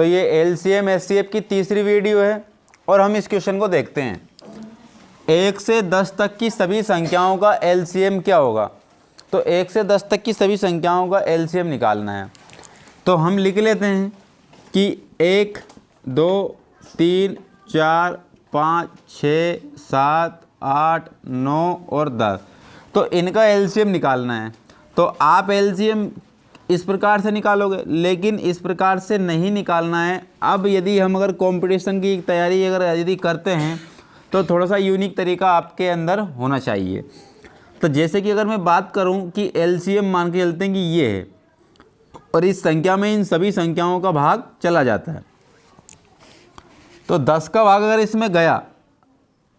तो ये LCM HCF की तीसरी वीडियो है और हम इस क्वेश्चन को देखते हैं। 1 से 10 तक की सभी संख्याओं का एलसीएम क्या होगा। तो 1 से 10 तक की सभी संख्याओं का एलसीएम निकालना है। तो हम लिख लेते हैं कि 1 2 3 4 5 6 7 8 9 और 10, तो इनका एलसीएम निकालना है। तो आप एलसीएम इस प्रकार से निकालोगे, लेकिन इस प्रकार से नहीं निकालना है। अब यदि हम अगर कंपटीशन की तैयारी यदि करते हैं तो थोड़ा सा यूनिक तरीका आपके अंदर होना चाहिए। तो जैसे कि अगर मैं बात करूं कि एलसीएम मान के चलते हैं कि ये है और इस संख्या में इन सभी संख्याओं का भाग चला जाता है, तो 10 का भाग अगर इसमें गया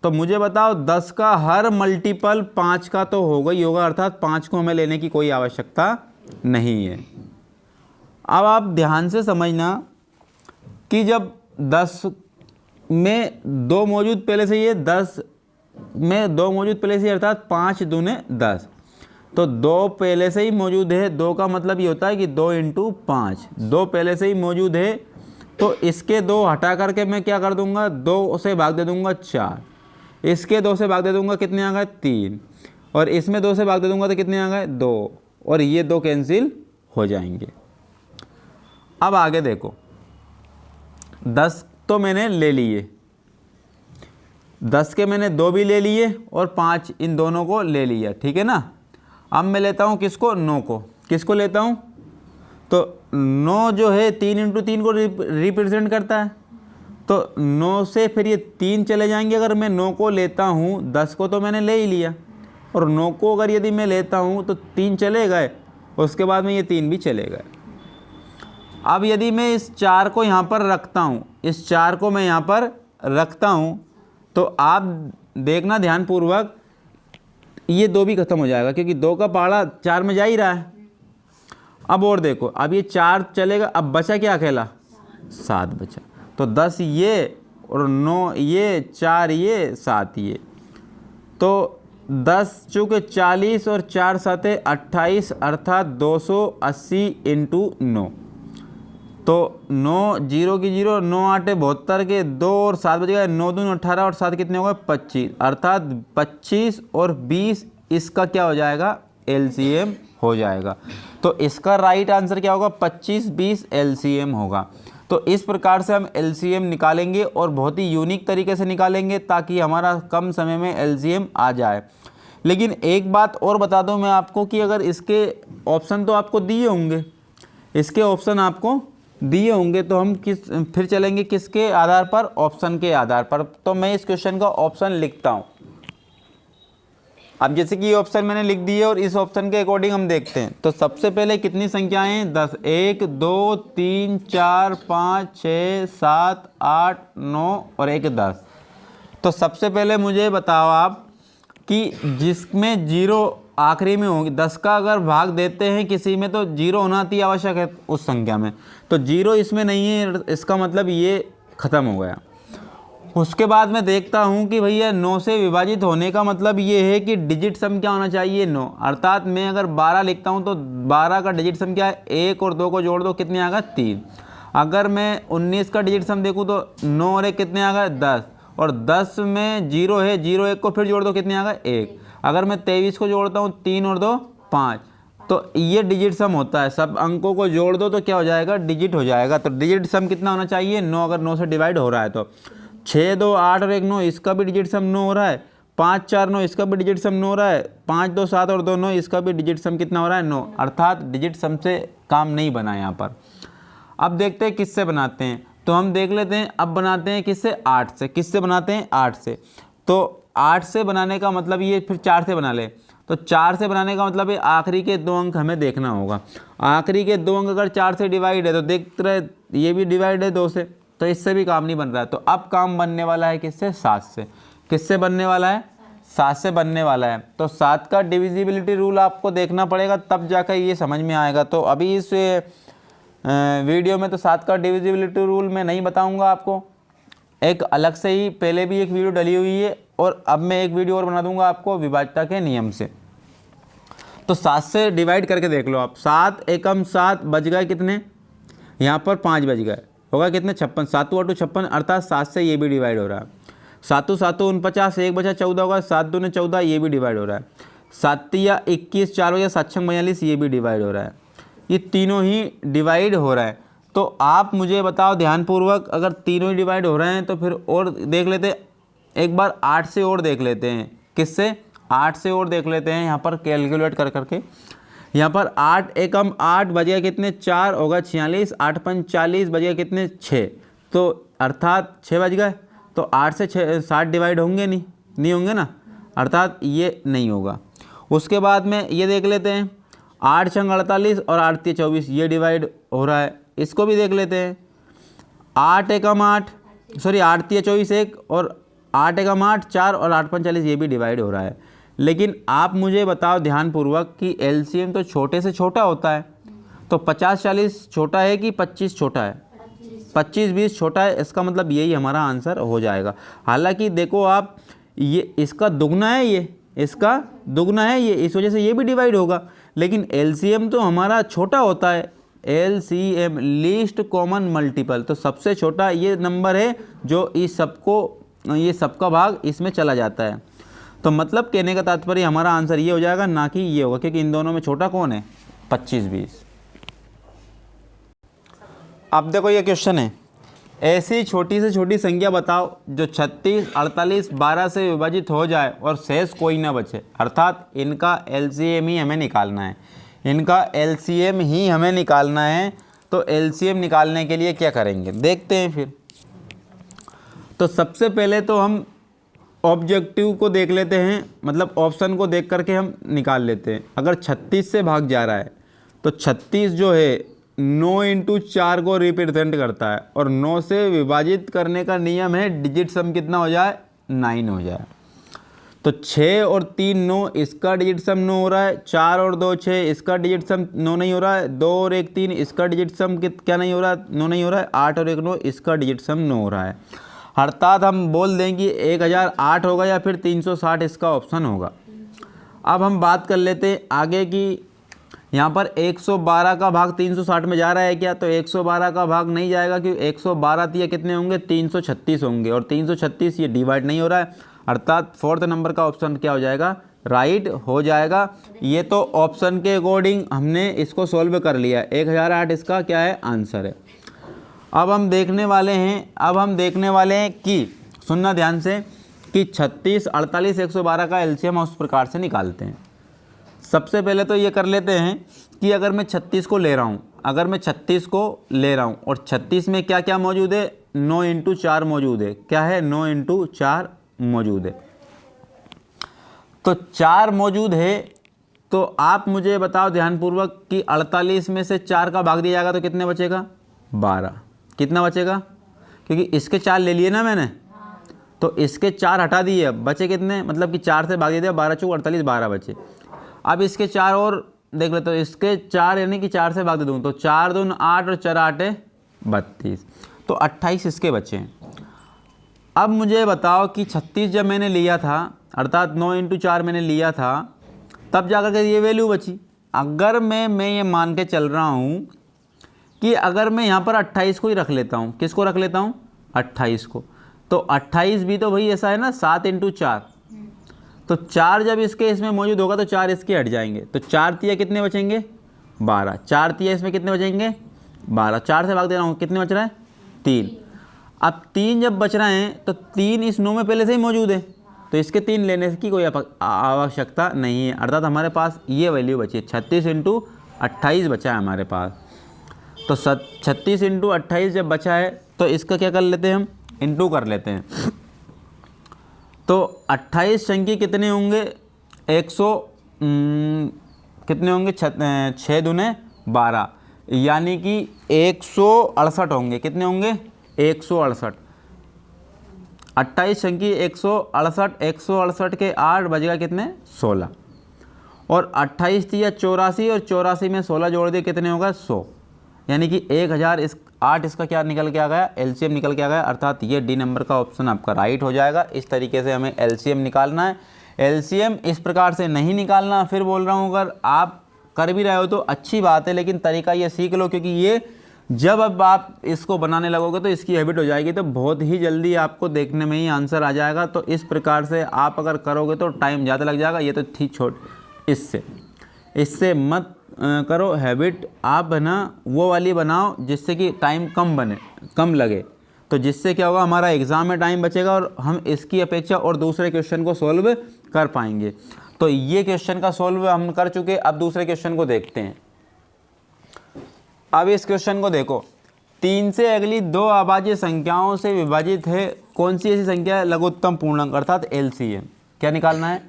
तो मुझे बताओ 10 का हर मल्टीपल 5 का तो होगा ही होगा, अर्थात 5 को हमें लेने की कोई आवश्यकता नहीं है। अब आप ध्यान से समझना कि जब 10 में 2 मौजूद पहले से, ये 10 में 2 मौजूद पहले से, अर्थात 5 दूने 10, तो 2 पहले से ही मौजूद है। 2 का मतलब ये होता है कि 2 × 5, 2 पहले से ही मौजूद है। तो इसके 2 हटा करके मैं क्या कर दूंगा, 2 से भाग दे दूंगा 4, इसके 2 से भाग दे दूंगा, कितने आ गए 3, और इसमें 2 से भाग दे दूंगा तो कितने आ गए 2, और ये 2 कैंसिल हो जाएंगे। अब आगे देखो, 10 तो मैंने ले लिए, 10 के मैंने 2 भी ले लिए और 5 इन दोनों को ले लिया, ठीक है ना। अब मैं लेता हूँ किसको, 9 को। किसको लेता हूँ, तो 9 जो है 3 × 3 को रिप्रेजेंट करता है। तो 9 से फिर ये 3 चले जाएंगे। अगर मैं 9 को लेता हूँ, 10 को तो मैंने ले ही लिया, और 9 को अगर यदि मैं लेता हूँ तो 3 चले गए, उसके बाद में ये 3 भी चले गए। अब यदि मैं इस 4 को यहाँ पर रखता हूँ, इस 4 को मैं यहाँ पर रखता हूँ, तो आप देखना ध्यानपूर्वक, ये 2 भी खत्म हो जाएगा क्योंकि 2 का पहाड़ा 4 में जा ही रहा है। अब और देखो, अब ये 4 चलेगा, अब बचा क्या अकेला, 7 बचा। तो 10 ये और 9 ये, 4 ये, 7 ये, तो 10 चूँकि 40 और 4 7 28, अर्थात 280 × 9। तो 9 0 की 0, 9 8 72 के 2 और 7 बच गए, 9 दूनी 18 और 7 कितने हो गए 25, अर्थात 25 और 20 इसका क्या हो जाएगा, एलसीएम हो जाएगा। तो इसका राइट आंसर क्या होगा, 25 20 एलसीएम होगा। तो इस प्रकार से हम एलसीएम निकालेंगे और बहुत ही यूनिक तरीके से निकालेंगे ताकि हमारा कम समय में एलसीएम आ जाए। लेकिन एक बात और बता दूं मैं आपको कि अगर इसके ऑप्शन तो आपको दिए होंगे, इसके ऑप्शन आपको दिए होंगे, तो हम फिर चलेंगे किसके आधार पर, ऑप्शन के आधार पर। तो मैं इस क्वेश्चन का ऑप्शन लिखता हूं। अब जैसे कि ये ऑप्शन मैंने लिख दिए और इस ऑप्शन के अकॉर्डिंग हम देखते हैं। तो सबसे पहले कितनी संख्याएं हैं, 10, 1 2 3 4 5 6 7 8 9 और 1 10। तो सबसे पहले मुझे बताओ आप कि जिसमें 0 आखिरी में होगी, 10 का अगर भाग देते हैं किसी में तो 0 होना अति आवश्यक है उस संख्या में। तो 0 इसमें नहीं है, इसका मतलब ये ख़त्म हो गया। उसके बाद मैं देखता हूँ कि भैया 9 से विभाजित होने का मतलब ये है कि डिजिट सम क्या होना चाहिए, 9, अर्थात मैं अगर 12 लिखता हूँ तो 12 का डिजिट सम क्या है, 1 और 2 को जोड़ दो, कितने आ गए 3। अगर मैं 19 का डिजिट सम देखूँ तो 9 और 1 कितने आ गए 10, और 10 में 0 है, 0 1 को फिर जोड़ दो, कितने आ गए 1। अगर मैं 23 को जोड़ता हूँ, 3 और 2 5, तो ये डिजिट सम होता है। सब अंकों को जोड़ दो तो क्या हो जाएगा, डिजिट हो जाएगा। तो डिजिट सम कितना होना चाहिए, 9। अगर 9 से डिवाइड हो रहा है तो 6 2 8 और 1 9, इसका भी डिजिट सम 9 हो रहा है। 5 4 9, इसका भी डिजिट सम 9 हो रहा है। 5 2 7 और 2 9, इसका भी डिजिट सम कितना हो रहा है, 9। अर्थात डिजिट सम से काम नहीं बना यहाँ पर। अब देखते हैं किससे बनाते हैं। तो हम देख लेते हैं, अब बनाते हैं किससे, 8 से। किससे बनाते हैं, 8 से। तो 8 से बनाने का मतलब ये, फिर 4 से बना ले। तो 4 से बनाने का मतलब है आखिरी के 2 अंक हमें देखना होगा। आखिरी के 2 अंक अगर 4 से डिवाइड है तो देखते रहे, ये भी डिवाइड है 2 से, तो इससे भी काम नहीं बन रहा है। तो अब काम बनने वाला है किससे, 7 से। किससे बनने वाला है, 7 से बनने वाला है। तो 7 का डिविजिबिलिटी रूल आपको देखना पड़ेगा, तब जाकर ये समझ में आएगा। तो अभी इस वीडियो में तो 7 का डिविजिबिलिटी रूल मैं नहीं बताऊंगा आपको, एक अलग से ही पहले भी एक वीडियो डली हुई है, और अब मैं एक वीडियो और बना दूंगा आपको विभाज्यता के नियम से। तो 7 से डिवाइड करके देख लो आप, 7 एकम 7 बच गए कितने, यहाँ पर 5 बच गए। होगा कितने 56, 7 8 56 अर्थात 7 से ये भी डिवाइड हो रहा है। 7 7 49, 1 बचा 14 होगा, 7 दूने 14 ये भी डिवाइड हो रहा है। 7 या 21, 4 या 7 6 42 ये भी डिवाइड हो रहा है। ये तीनों ही डिवाइड हो रहा है। तो आप मुझे बताओ ध्यानपूर्वक, अगर तीनों ही डिवाइड हो रहे हैं तो फिर और देख लेते हैं, एक बार 8 से और देख लेते हैं। किससे? 8 से और देख लेते हैं यहाँ पर कैलकुलेट कर करके। यहाँ पर 8 एकम 8 बजेगा कितने 4 होगा 46, 8 5 40 बजेगा कितने 6, तो अर्थात 6 बज गए। तो 8 से 60 डिवाइड होंगे नहीं होंगे ना, अर्थात ये नहीं होगा। उसके बाद में ये देख लेते हैं 8 छंग 48 और 8 3 24 ये डिवाइड हो रहा है। इसको भी देख लेते हैं 8 एकम 8 3 24 1 और 8 एकम 8 4 और 8 5 40 ये भी डिवाइड हो रहा है। लेकिन आप मुझे बताओ ध्यानपूर्वक कि एलसीएम तो छोटे से छोटा होता है, तो 50 40 छोटा है कि 25 छोटा है? 25 20 छोटा है। इसका मतलब यही हमारा आंसर हो जाएगा। हालांकि देखो आप, ये इसका दुगना है, ये इसका दुगना है, ये इस वजह से ये भी डिवाइड होगा। लेकिन एलसीएम तो हमारा छोटा होता है, एलसीएम लीस्ट कॉमन मल्टीपल, तो सबसे छोटा ये नंबर है जो इस सबको, ये सबका भाग इसमें चला जाता है। तो मतलब कहने का तात्पर्य हमारा आंसर ये हो जाएगा, ना कि ये होगा, क्योंकि इन दोनों में छोटा कौन है? 25 20। अब देखो ये क्वेश्चन है, ऐसी छोटी से छोटी संख्या बताओ जो 36 48 12 से विभाजित हो जाए और शेष कोई ना बचे, अर्थात इनका एलसीएम ही हमें निकालना है, इनका एलसीएम ही हमें निकालना है। तो एलसीएम निकालने के लिए क्या करेंगे देखते हैं फिर। तो सबसे पहले तो हम ऑब्जेक्टिव को देख लेते हैं, मतलब ऑप्शन को देख करके हम निकाल लेते हैं। अगर 36 से भाग जा रहा है तो 36 जो है 9 इंटू 4 को रिप्रेजेंट करता है, और 9 से विभाजित करने का नियम है डिजिट सम कितना हो जाए? 9 हो जाए। तो 6 और 3 9, इसका डिजिट सम 9 हो रहा है। 4 और 2 6, इसका डिजिट सम 9 नहीं हो रहा है। 2 और 1 3, इसका डिजिट सम क्या नहीं हो रहा है? 9 नहीं हो रहा है। 8 और 1 9, इसका डिजिट सम 9 हो रहा है। अर्थात हम बोल दें कि 1008 होगा या फिर 360 इसका ऑप्शन होगा। अब हम बात कर लेते हैं आगे की, यहाँ पर 112 का भाग 360 में जा रहा है क्या? तो 112 का भाग नहीं जाएगा, क्योंकि 112 दिया कितने होंगे? 336 होंगे, और 336 ये डिवाइड नहीं हो रहा है, अर्थात फोर्थ नंबर का ऑप्शन क्या हो जाएगा? राइट हो जाएगा। ये तो ऑप्शन के अकॉर्डिंग हमने इसको सॉल्व कर लिया। 1008 इसका क्या है? आंसर है। अब हम देखने वाले हैं कि सुनना ध्यान से, कि 36 48 112 का एलसीएम उस प्रकार से निकालते हैं। सबसे पहले तो ये कर लेते हैं कि अगर मैं 36 को ले रहा हूँ, और 36 में क्या क्या मौजूद है? 9 इंटू 4 मौजूद है। क्या है? 9 इंटू 4 मौजूद है। तो 4 मौजूद है, तो आप मुझे बताओ ध्यानपूर्वक कि 48 में से 4 का भाग दिया जाएगा तो कितने बचेगा? 12। कितना बचेगा? क्योंकि इसके 4 ले लिए ना मैंने, तो इसके 4 हटा दिए, अब बचे कितने? मतलब कि 4 से भाग दिया, 12 चौक 48, 12 बचे। अब इसके 4 और देख लेते, तो इसके 4 यानी कि 4 से भाग दे दूँ तो 4 दून 8 और 4 8 32, तो 28 इसके बचे हैं। अब मुझे बताओ कि 36 जब मैंने लिया था, अर्थात 9 इंटू 4 मैंने लिया था, तब जाकर के ये वैल्यू बची। अगर मैं ये मान के चल रहा हूँ कि अगर मैं यहाँ पर 28 को ही रख लेता हूँ, किसको रख लेता हूँ? 28 को, तो 28 भी तो भाई ऐसा है ना 7 इंटू 4, तो 4 जब इसमें मौजूद होगा तो 4 इसके हट जाएंगे, तो 4 तिया कितने बचेंगे? 12। 4 तिया इसमें कितने बचेंगे? 12। 4 से भाग दे रहा हूँ, कितने बच रहा है? 3। अब 3 जब बच रहे हैं तो 3 इस 9 में पहले से ही मौजूद है, तो इसके 3 लेने की कोई आवश्यकता नहीं है, अर्थात हमारे पास ये वैल्यू बची है। 36 इंटू 28 बचा है हमारे पास। तो 36 इंटू 28 जब बचा है तो इसका क्या कर लेते हैं हम? इंटू कर लेते हैं। तो 28 संख्या कितने होंगे? 100 कितने होंगे? 6 दूने 12, यानी कि 168 होंगे। कितने होंगे? 168। 28 संख्या 168, 168 के 8 बजेगा कितने? 16, और 28 थी 84, और 84 में 16 जोड़ दिए, कितने होगा? 100, यानी कि 1008 इसका क्या निकल के आ गया? एलसीएम निकल के आ गया, अर्थात ये डी नंबर का ऑप्शन आपका राइट हो जाएगा। इस तरीके से हमें एलसीएम निकालना है। एलसीएम इस प्रकार से नहीं निकालना, फिर बोल रहा हूँ, अगर आप कर भी रहे हो तो अच्छी बात है, लेकिन तरीका ये सीख लो, क्योंकि ये जब अब आप इसको बनाने लगोगे तो इसकी हैबिट हो जाएगी, तो बहुत ही जल्दी आपको देखने में ही आंसर आ जाएगा। तो इस प्रकार से आप अगर करोगे तो टाइम ज़्यादा लग जाएगा। ये तो थी छोट, इससे मत करो हैबिट। आप है ना वो वाली बनाओ जिससे कि टाइम कम लगे, तो जिससे क्या होगा, हमारा एग्ज़ाम में टाइम बचेगा और हम इसकी अपेक्षा और दूसरे क्वेश्चन को सॉल्व कर पाएंगे। तो ये क्वेश्चन का सॉल्व हम कर चुके। अब दूसरे क्वेश्चन को देखते हैं। अब इस क्वेश्चन को देखो, 3 से अगली 2 अभाज्य संख्याओं से विभाजित है कौन सी ऐसी संख्या है लघुत्तम पूर्णांक अर्थात LCM। क्या निकालना है?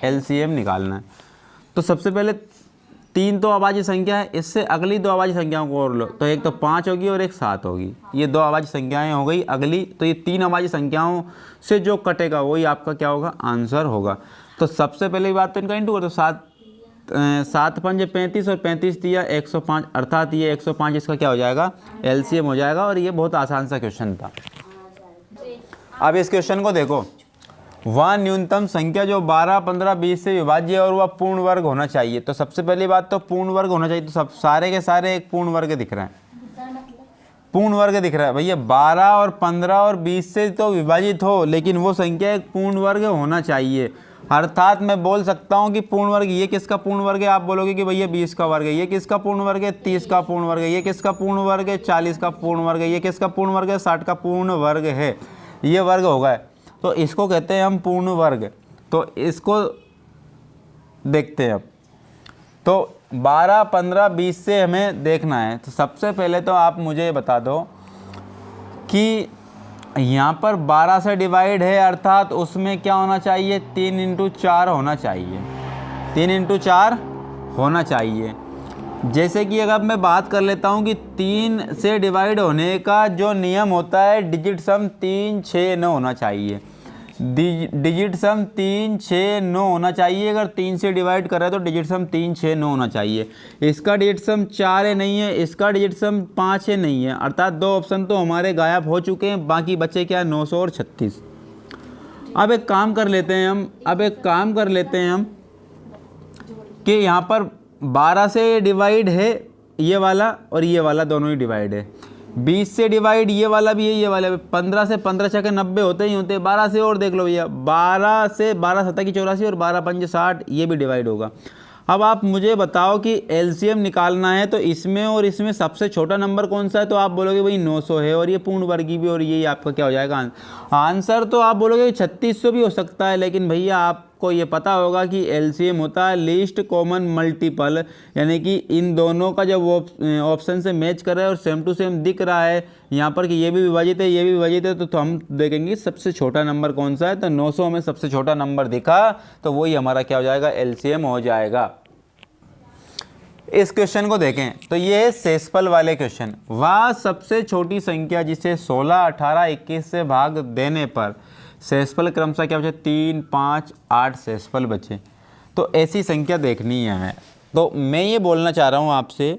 LCM निकालना है। तो सबसे पहले 3 तो अभाज्य संख्या है, इससे अगली 2 अभाज्य संख्याओं को और लो, तो एक तो 5 होगी और एक 7 होगी। ये 2 अभाज्य संख्याएं हो गई अगली। तो ये 3 अभाज्य संख्याओं से जो कटेगा वही आपका क्या होगा, आंसर होगा। तो सबसे पहले बात तो इनका इंटू करो, 7 पंजे 35 और 35 दिया 105, अर्थात ये 105 इसका क्या हो जाएगा, LCM हो जाएगा। और ये बहुत आसान सा क्वेश्चन था। अब इस क्वेश्चन को देखो, वह न्यूनतम संख्या जो 12, 15, 20 से विभाज्य और वह पूर्ण वर्ग होना चाहिए। तो सबसे पहली बात तो पूर्ण वर्ग होना चाहिए। तो सब सारे के सारे एक पूर्ण वर्ग दिख रहे हैं, पूर्ण वर्ग दिख रहा है भैया। 12 और 15 और 20 से तो विभाजित हो, लेकिन वो संख्या एक पूर्ण वर्ग होना चाहिए। अर्थात मैं बोल सकता हूँ कि पूर्ण वर्ग, ये किसका पूर्ण वर्ग है? आप बोलोगे कि भैया 20 का वर्ग है। ये किसका पूर्ण वर्ग है? 30 का पूर्ण वर्ग है। ये किसका पूर्ण वर्ग है? 40 का पूर्ण वर्ग है। ये किसका पूर्ण वर्ग है? 60 का पूर्ण वर्ग है। ये वर्ग होगा, तो इसको कहते हैं हम पूर्ण वर्ग। तो इसको देखते हैं अब। तो 12, 15, 20 से हमें देखना है। तो सबसे पहले तो आप मुझे बता दो कि यहाँ पर 12 से डिवाइड है, अर्थात उसमें क्या होना चाहिए, 3 × 4 होना चाहिए। 3 × 4 होना चाहिए। जैसे कि अगर मैं बात कर लेता हूँ कि 3 से डिवाइड होने का जो नियम होता है, डिजिट सम 3, 6, 9 होना चाहिए। डिजिट सम 3, 6, 9 होना चाहिए। अगर 3 से डिवाइड कर रहे हैं तो डिजिट सम 3, 6, 9 होना चाहिए। इसका डिजिट सम 4 है, नहीं है। इसका डिजिट सम 5 है, नहीं है। अर्थात 2 ऑप्शन तो हमारे गायब हो चुके हैं। बाकी बचे क्या, 900 और 36। अब एक काम कर लेते हैं हम कि यहाँ पर 12 से डिवाइड है ये वाला और ये वाला, दोनों ही डिवाइड है। 20 से डिवाइड ये वाला भी है, ये वाला भी। 15 से 15 छके 90 होते ही होते हैं। 12 से और देख लो भैया, 12 से 12 7 की 84 और 12 पंजे 60, ये भी डिवाइड होगा। अब आप मुझे बताओ कि LCM निकालना है, तो इसमें और इसमें सबसे छोटा नंबर कौन सा है? तो आप बोलोगे भाई 900 है, और ये पूर्ण वर्गी भी, और ये आपका क्या हो जाएगा आंसर। तो आप बोलोगे 3600 भी हो सकता है, लेकिन भैया आपको ये पता होगा कि LCM होता है लीस्ट कॉमन मल्टीपल, यानी कि इन दोनों का जब ऑप्शन से मैच कर रहा है और सेम टू सेम दिख रहा है यहाँ पर कि ये भी विभाजित है, ये भी विभाजित है, तो हम देखेंगे सबसे छोटा नंबर कौन सा है। तो 900 में सबसे छोटा नंबर दिखा, तो वही हमारा क्या हो जाएगा, LCM हो जाएगा। इस क्वेश्चन को देखें तो ये है शेषफल वाले क्वेश्चन। वह सबसे छोटी संख्या जिसे 16, 18, 21 से भाग देने पर शेषफल क्रमशः क्या बचे, 3, 5, 8 शेषफल बचे। तो ऐसी संख्या देखनी है हमें। तो मैं ये बोलना चाह रहा हूँ आपसे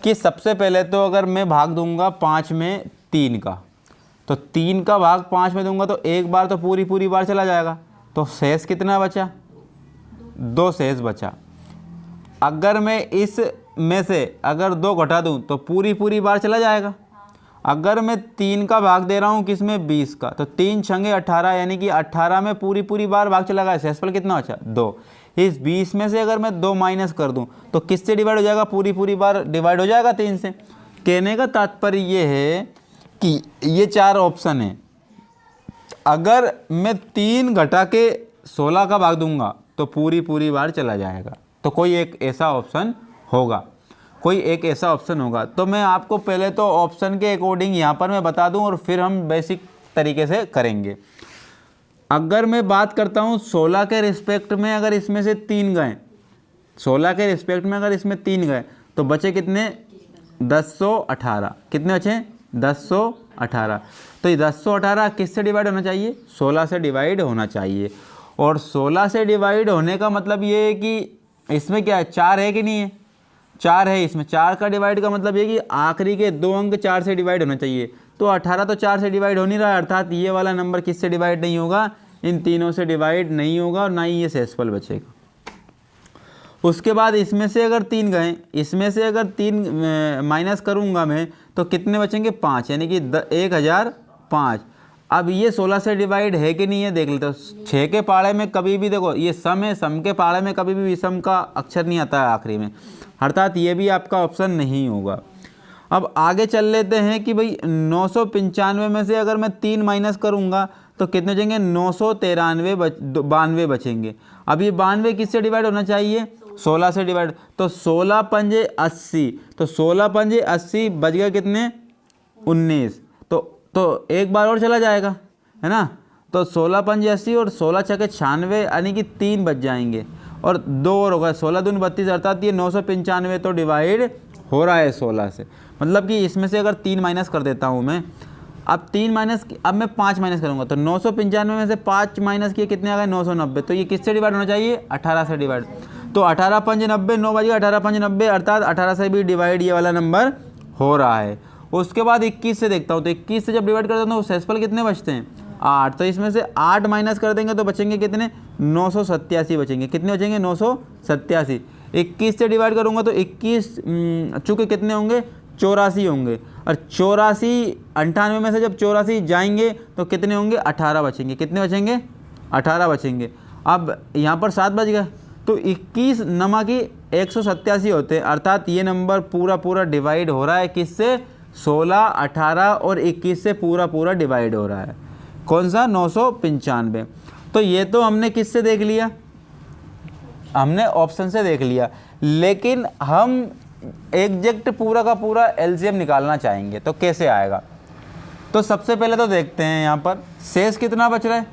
कि सबसे पहले तो अगर मैं भाग दूंगा 5 में 3 का, तो 3 का भाग 5 में दूंगा तो एक बार तो पूरी बार चला जाएगा। तो शेष कितना बचा, 2 शेष बचा। अगर मैं इस में से अगर 2 घटा दूं तो पूरी बार चला जाएगा। अगर मैं 3 का भाग दे रहा हूं किसमें, 20 का, तो 3 छंगे 18, यानी कि 18 में पूरी बार भाग चला गया। शेषफल कितना बचा, 2। इस 20 में से अगर मैं 2 माइनस कर दूं तो किससे डिवाइड हो जाएगा, पूरी बार डिवाइड हो जाएगा 3 से। कहने का तात्पर्य ये है कि ये 4 ऑप्शन है। अगर मैं 3 घटा के 16 का भाग दूंगा तो पूरी बार चला जाएगा। तो कोई एक ऐसा ऑप्शन होगा, तो मैं आपको पहले तो ऑप्शन के अकॉर्डिंग यहाँ पर मैं बता दूं और फिर हम बेसिक तरीके से करेंगे। अगर मैं बात करता हूँ 16 के रिस्पेक्ट में, अगर इसमें से 3 गए, 16 के रिस्पेक्ट में अगर इसमें 3 गए तो बचे कितने, 1018। कितने बचे, 1018। तो ये 1018 किससे डिवाइड होना चाहिए, 16 से डिवाइड होना चाहिए। और 16 से डिवाइड होने का मतलब ये है कि इसमें क्या है, 4 है कि नहीं है, 4 है इसमें। 4 का डिवाइड का मतलब ये कि आखिरी के 2 अंक 4 से डिवाइड होना चाहिए। तो 18 तो 4 से डिवाइड हो नहीं रहा है, अर्थात ये वाला नंबर किससे डिवाइड नहीं होगा, इन तीनों से डिवाइड नहीं होगा, और ना ही ये शेषफल बचेगा। उसके बाद इसमें से अगर 3 गए, इसमें से अगर 3 माइनस करूंगा मैं तो कितने बचेंगे 5, यानी कि 1005। अब ये 16 से डिवाइड है कि नहीं है देख लेते हो। 6 के पाड़े में कभी भी देखो ये सम है, सम के पाड़े में कभी भी विषम का अक्षर नहीं आता है आखिरी में, अर्थात ये भी आपका ऑप्शन नहीं होगा। अब आगे चल लेते हैं कि भाई 995 में से अगर मैं 3 माइनस करूँगा तो कितने बचेंगे 993 बचेंगे। अब ये 92 किससे डिवाइड होना चाहिए 16 से डिवाइड, तो 16 पंजे 80, तो 16 पंजे 80 बच गया कितने 19, तो एक बार और चला जाएगा है ना। तो 16 पंजे 80 और 16 छके 96 यानी कि 3 बच जाएंगे और 2 और होगा 16 दूनी 32, अर्थात ये 995 तो डिवाइड हो रहा है 16 से। मतलब कि इसमें से अगर 3 माइनस कर देता हूँ मैं, अब 3 माइनस, अब मैं 5 माइनस करूँगा तो 995 में से 5 माइनस किए कितने आ गए 990, तो ये किससे डिवाइड होना चाहिए 18 से डिवाइड। तो 18 पंजे 90, 9 बज गया 18 पंजे 90, अर्थात 18 से भी डिवाइड ये वाला नंबर हो रहा है। उसके बाद 21 से देखता हूँ, तो 21 से जब डिवाइड करता हूँ तो शेषफल कितने बचते हैं 8, तो इसमें से 8 माइनस कर देंगे तो बचेंगे कितने 987 बचेंगे। कितने बचेंगे 987। 21 से डिवाइड करूँगा तो 21 चूँकि कितने होंगे 84 होंगे, और 84 98 में से जब 84 जाएंगे तो कितने होंगे 18 बचेंगे। कितने बचेंगे 18 बचेंगे। अब यहाँ पर 7 बच गए, तो 21 नमा की 187 होते हैं, अर्थात ये नंबर पूरा डिवाइड हो रहा है किससे 16, 18 और 21 से पूरा डिवाइड हो रहा है। कौन सा 995। तो ये तो हमने किससे देख लिया, हमने ऑप्शन से देख लिया, लेकिन हम एग्जैक्ट पूरा का पूरा एलसीएम निकालना चाहेंगे तो कैसे आएगा। तो सबसे पहले तो देखते हैं यहाँ पर शेष कितना बच रहा है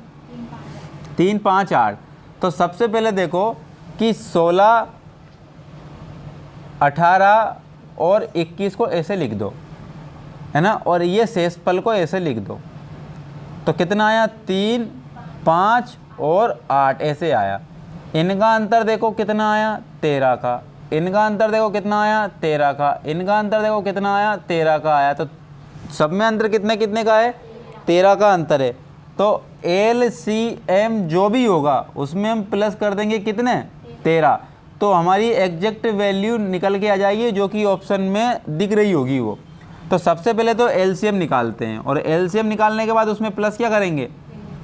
3, 5, 8। तो सबसे पहले देखो कि 16, 18 और 21 को ऐसे लिख दो है ना, और ये शेषफल को ऐसे लिख दो, तो कितना आया 3, 5 और 8 ऐसे आया। इनका अंतर देखो कितना आया 13 का, इनका अंतर देखो कितना आया 13 का, इनका अंतर देखो कितना आया 13 का आया। तो सब में अंतर कितने कितने का है 13 का अंतर है। तो LCM जो भी होगा उसमें हम प्लस कर देंगे कितने 13, तो हमारी एग्जैक्ट वैल्यू निकल के आ जाएगी जो कि ऑप्शन में दिख रही होगी वो। तो सबसे पहले तो LCM निकालते हैं, और LCM निकालने के बाद उसमें प्लस क्या करेंगे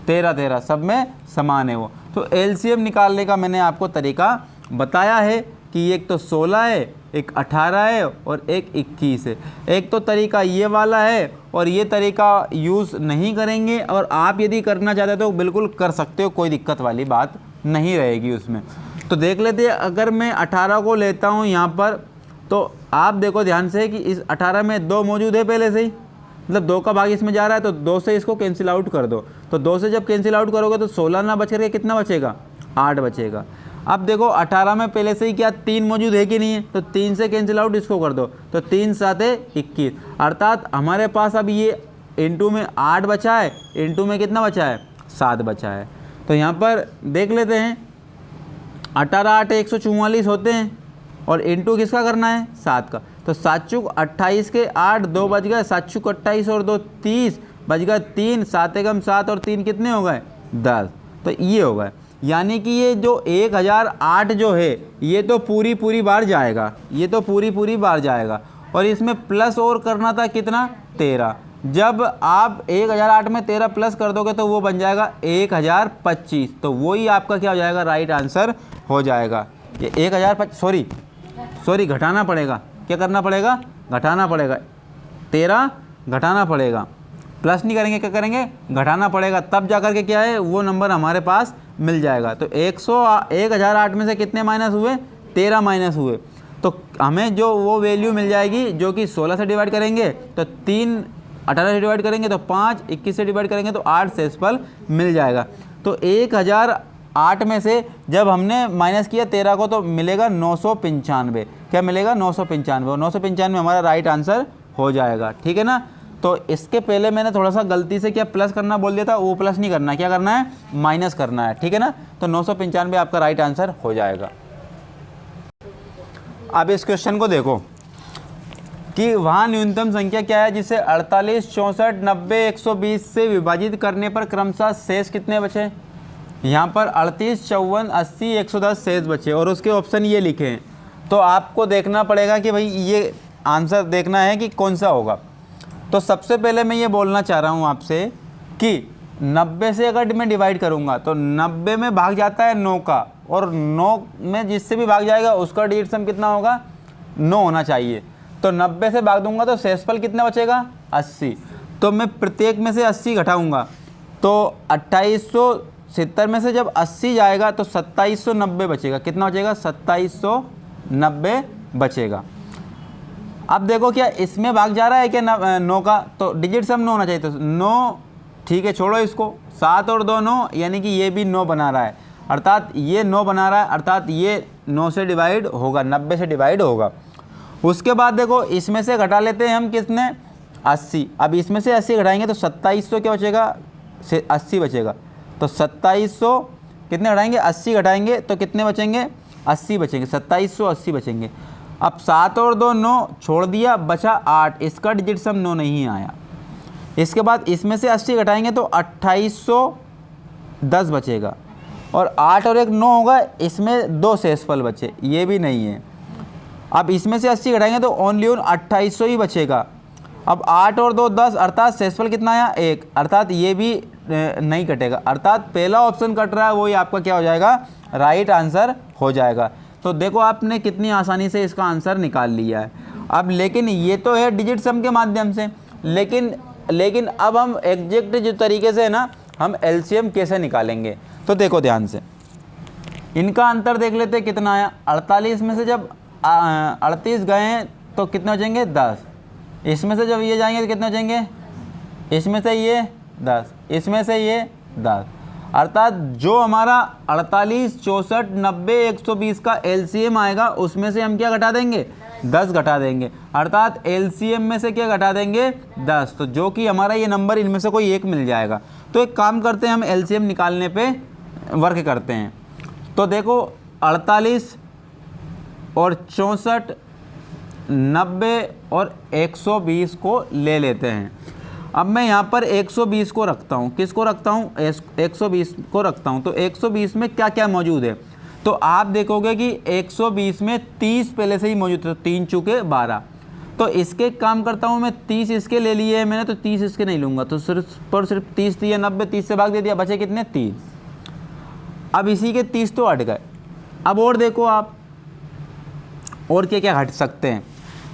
13 सब में समान है वो। तो LCM निकालने का मैंने आपको तरीका बताया है कि एक तो 16 है, एक 18 है और एक 21 है। एक तो तरीका ये वाला है और ये तरीका यूज़ नहीं करेंगे, और आप यदि करना चाहते हो तो बिल्कुल कर सकते हो, कोई दिक्कत वाली बात नहीं रहेगी उसमें। तो देख लेते हैं, अगर मैं 18 को लेता हूँ यहाँ पर, तो आप देखो ध्यान से कि इस 18 में 2 मौजूद है पहले से ही, मतलब 2 का भाग इसमें जा रहा है, तो 2 से इसको कैंसिल आउट कर दो। तो 2 से जब कैंसिल आउट करोगे तो 16 ना बच करके कितना बचेगा 8 बचेगा। अब देखो 18 में पहले से ही क्या 3 मौजूद है कि नहीं है, तो 3 से कैंसिल आउट इसको कर दो, तो 3 7 21, अर्थात हमारे पास अब ये इंटू में 8 बचा है, इंटू में कितना बचा है 7 बचा है। तो यहाँ पर देख लेते हैं 18 8 144 होते हैं, और इंटू किसका करना है 7 का, तो 7 चुक 28 के 8 2 बच गए, 7 चुक 28 और 2 30 बच गया 3, 7 एकम 7 और 3 कितने हो गए 10। तो ये हो गए, यानी कि ये जो 1008 जो है ये तो पूरी बार जाएगा, ये तो पूरी बार जाएगा, और इसमें प्लस और करना था कितना 13। जब आप 1008 में 13 प्लस कर दोगे तो वो बन जाएगा 1025, तो वही आपका क्या हो जाएगा राइट आंसर हो जाएगा। ये 1025 सॉरी घटाना पड़ेगा, क्या करना पड़ेगा घटाना पड़ेगा, 13 घटाना पड़ेगा, प्लस नहीं करेंगे क्या करेंगे घटाना पड़ेगा, तब जाकर के क्या है वो नंबर हमारे पास मिल जाएगा। तो 1008 में से कितने माइनस हुए 13 माइनस हुए, तो हमें जो वो वैल्यू मिल जाएगी जो कि 16 से डिवाइड करेंगे तो 3, 18 से डिवाइड करेंगे तो 5, 21 से डिवाइड करेंगे तो 8 शेषफल मिल जाएगा। तो 1008 में से जब हमने माइनस किया 13 को तो मिलेगा 995, क्या मिलेगा 995, और 995 हमारा राइट आंसर हो जाएगा। ठीक है ना। तो इसके पहले मैंने थोड़ा सा गलती से क्या प्लस करना बोल दिया था, वो प्लस नहीं करना है, क्या करना है माइनस करना है। ठीक है ना। तो 995 आपका राइट आंसर हो जाएगा। अब इस क्वेश्चन को देखो कि वहाँ न्यूनतम संख्या क्या है जिसे 48, 64, 90, 120 से विभाजित करने पर क्रमशः शेष कितने बचे। यहाँ पर 38, 54, 80, 110 शेष बचे, और उसके ऑप्शन ये लिखे हैं। तो आपको देखना पड़ेगा कि भाई ये आंसर देखना है कि कौन सा होगा। तो सबसे पहले मैं ये बोलना चाह रहा हूँ आपसे कि 90 से अगर मैं डिवाइड करूँगा तो 90 में भाग जाता है 9 का, और 9 में जिससे भी भाग जाएगा उसका डिजिट सम कितना होगा, 9 होना चाहिए। तो 90 से भाग दूंगा तो शेषफल कितना बचेगा, 80। तो मैं प्रत्येक में से 80 घटाऊंगा तो 2870 में से जब 80 जाएगा तो 2790 बचेगा। कितना बचेगा, 2790 बचेगा। अब देखो क्या इसमें भाग जा रहा है क्या 9 का, तो डिजिट सम 9 होना चाहिए। तो 9 ठीक है, छोड़ो इसको, 7 और 2 9, यानी कि ये भी 9 बना रहा है, अर्थात ये 9 बना रहा है, अर्थात ये 9 से डिवाइड होगा, 90 से डिवाइड होगा। उसके बाद देखो इसमें से घटा लेते हैं हम कितने, 80। अब इसमें से 80 घटाएंगे तो 2700 क्या बचेगा, से 80 बचेगा। तो 2700 कितने घटाएंगे, 80 घटाएंगे तो कितने बचेंगे, 80 बचेंगे, 2780 बचेंगे। अब 7 और 2 9, छोड़ दिया, बचा 8, इसका डिजिट सम 9 नहीं आया। इसके बाद इसमें से 80 घटाएंगे तो 2810 बचेगा, और 8 और 1 9 होगा, इसमें 2 शेषफल बचे, ये भी नहीं है। अब इसमें से 80 घटाएंगे तो ओनली 2800 ही बचेगा। अब 8 और 2 10, अर्थात शेषफल कितना आया, 1, अर्थात ये भी नहीं कटेगा, अर्थात पहला ऑप्शन कट रहा है वही आपका क्या हो जाएगा, राइट आंसर हो जाएगा। तो देखो आपने कितनी आसानी से इसका आंसर निकाल लिया है। अब लेकिन ये तो है डिजिट सम के माध्यम से, लेकिन अब हम एग्जैक्ट जो तरीके से है ना, हम एलसीएम कैसे निकालेंगे। तो देखो ध्यान से, इनका अंतर देख लेते कितना आया। 48 में से जब 38 गए हैं तो कितने बचेंगे, 10। इसमें से जब ये जाएंगे तो कितने बचेंगे, इसमें से ये 10, इसमें से ये 10, अर्थात जो हमारा 48 64 90 120 का एलसीएम आएगा उसमें से हम क्या घटा देंगे, 10 घटा देंगे, अर्थात एलसीएम में से क्या घटा देंगे, 10। तो जो कि हमारा ये नंबर इनमें से कोई एक मिल जाएगा। तो एक काम करते हैं, हम एलसीएम निकालने पे वर्क करते हैं। तो देखो 48 और 64 90 और 120 को ले लेते हैं। अब मैं यहाँ पर 120 को रखता हूँ, किसको रखता हूँ, 120 को रखता हूँ। तो 120 में क्या क्या मौजूद है, तो आप देखोगे कि 120 में 30 पहले से ही मौजूद है, तो 3 चुके 12। तो इसके काम करता हूँ मैं, 30 इसके ले लिए मैंने, तो 30 इसके नहीं लूँगा, तो सिर्फ 30 दिया, 90 30 से भाग दे दिया, बचे कितने, 3। अब इसी के 30 तो हट गए। अब और देखो आप और क्या क्या हट सकते हैं,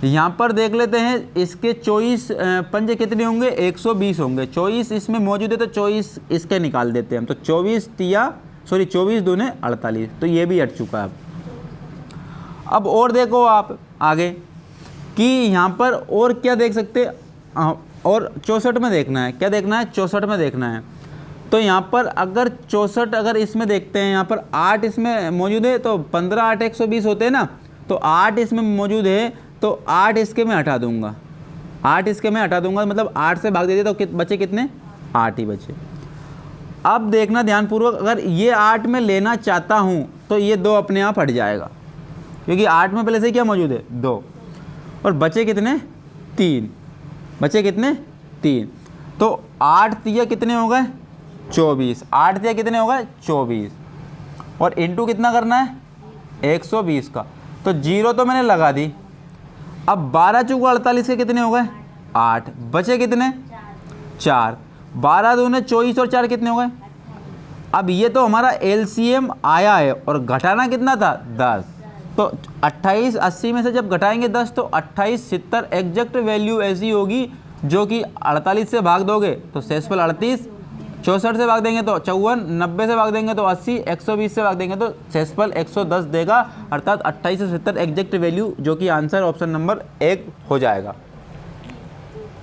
यहाँ पर देख लेते हैं। इसके 24 पंजे कितने होंगे, 120 होंगे। 24 इसमें मौजूद है तो 24 इसके निकाल देते हैं हम। तो 24 दूने 48, तो ये भी हट चुका है। अब और देखो आप आगे कि यहाँ पर और क्या देख सकते हैं, और 64 में देखना है, क्या देखना है, 64 में देखना है। तो यहाँ पर अगर 64 अगर इसमें देखते हैं, यहाँ पर 8 इसमें मौजूद है, तो 15 8 120 होते हैं ना, तो 8 इसमें मौजूद है, तो 8 इसके मैं हटा दूंगा, 8 इसके मैं हटा दूंगा, मतलब 8 से भाग दे दिया तो बचे कितने, 8 ही बचे। अब देखना ध्यानपूर्वक, अगर ये 8 में लेना चाहता हूँ तो ये 2 अपने आप हट जाएगा, क्योंकि 8 में पहले से क्या मौजूद है, 2, और बचे कितने, 3, बचे कितने, 3। तो 8 तिया कितने हो गए, 24, 8 तिया कितने हो गए, 24, और इंटू कितना करना है, 120 का। तो 0 तो मैंने लगा दी। अब 12 चौको 48 के कितने हो गए, 8, बचे कितने, 4, 12 दूने 24 और 4 कितने हो गए। अब ये तो हमारा एलसीएम आया है, और घटाना कितना था, 10। तो 28 80 में से जब घटाएंगे 10 तो 28 70 एग्जैक्ट वैल्यू ऐसी होगी जो कि 48 से भाग दोगे तो शेषफल 38, 64 से भाग देंगे तो 54, 90 से भाग देंगे तो 80, 120 से भाग देंगे तो शेषफल 110 देगा, अर्थात 28 से 70 एग्जैक्ट वैल्यू, जो कि आंसर ऑप्शन नंबर 1 हो जाएगा।